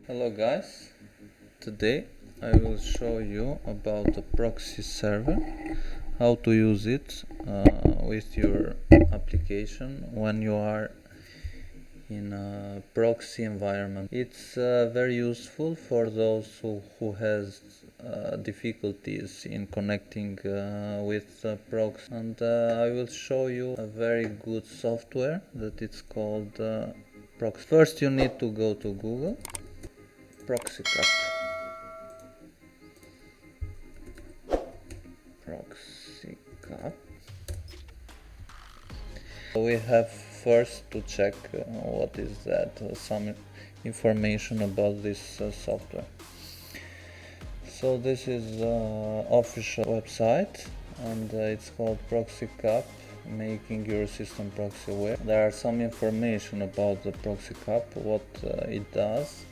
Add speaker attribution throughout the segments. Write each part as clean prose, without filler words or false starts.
Speaker 1: Hello guys, today I will show you about the proxy server, how to use it with your application when you are in a proxy environment. It's very useful for those who has difficulties in connecting with proxy, and I will show you a very good software that it's called Proxy. First you need to go to Google, Proxycap. Proxycap. We have first to check what is that, some information about this software. So this is official website, and it's called Proxycap, making your system proxy aware. There are some information about the Proxycap, what it does.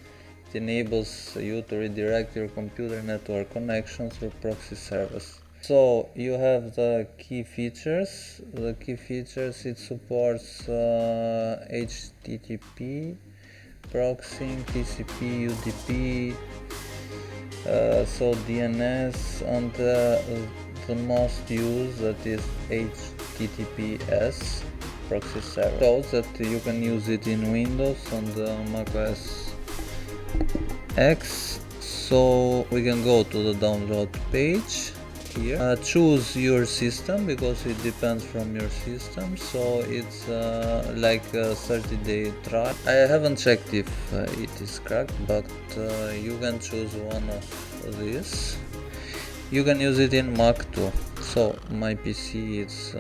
Speaker 1: It enables you to redirect your computer network connection through proxy service. So you have the key features. The key features, it supports HTTP, proxying, TCP, UDP, so DNS, and the most used, that is HTTPS proxy server. So that you can use it in Windows and Mac OS X. So we can go to the download page here. Choose your system because it depends from your system. So it's like a 30-day trial. I haven't checked if it is cracked, but you can choose one of these. You can use it in Mac too. So my PC is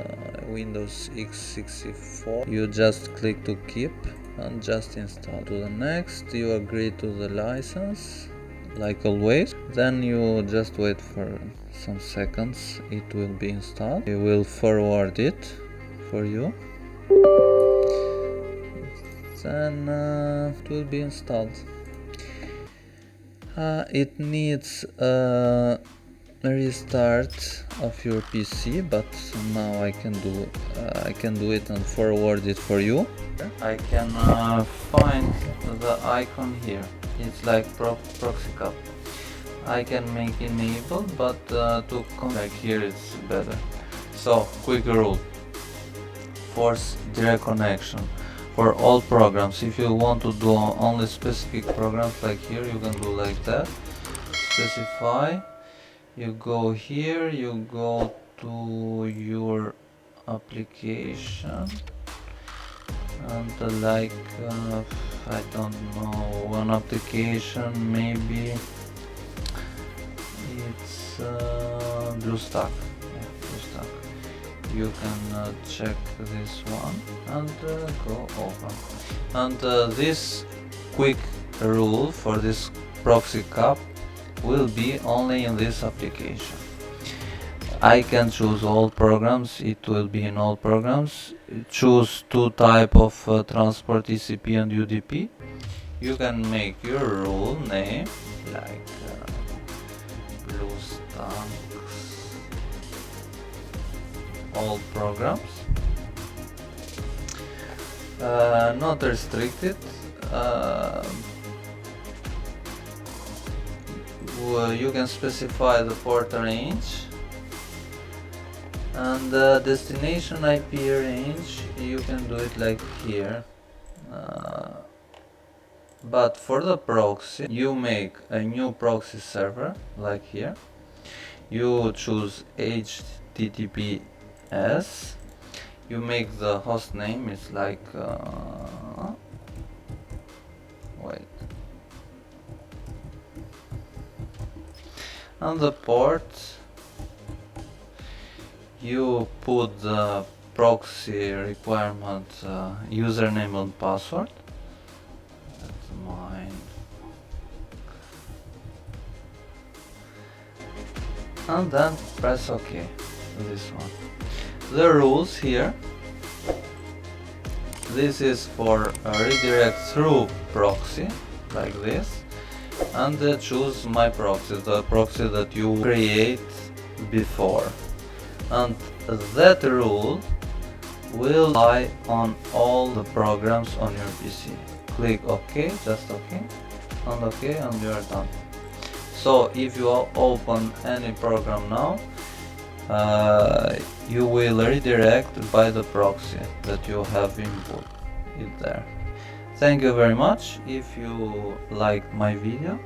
Speaker 1: Windows x64. You just click to keep and just install. To the next, you agree to the license like always. Then you just wait for some seconds, it will be installed. We will forward it for you. Then it will be installed. It needs a restart of your PC, but now I can do it and forward it for you. I can find the icon here. It's like Proxycap. I can make enable, but to come back here it's better. So quick rule: force direct connection for all programs. If you want to do only specific programs, like here, you can do like that. Specify. You go here, you go to your application, and like I don't know, one application, maybe it's Bluestacks. Yeah, Bluestacks. You can check this one and go open. And this quick rule for this Proxycap will be only in this application. I can choose all programs, it will be in all programs. Choose two type of transport, TCP and UDP. You can make your rule name like Bluestacks, all programs, not restricted. You can specify the port range, and the destination IP range you can do it like here, but for the proxy you make a new proxy server like here. You choose HTTPS. You make the host name, it's like wait, and the port, you put the proxy requirement, username and password. That's mine. And then press OK. This one. The rules here. This is for redirect through proxy, like this. And choose my proxy, the proxy that you create before. And that rule will apply on all the programs on your PC. Click OK, just OK. and OK, and you are done. So if you open any program now, you will redirect by the proxy that you have input it there. Thank you very much. If you liked my video,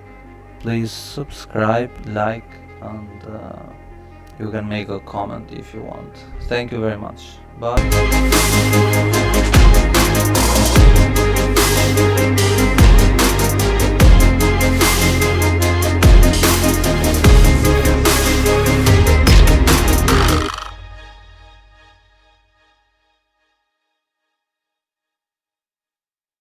Speaker 1: please subscribe, like, and you can make a comment if you want. Thank you very much. Bye.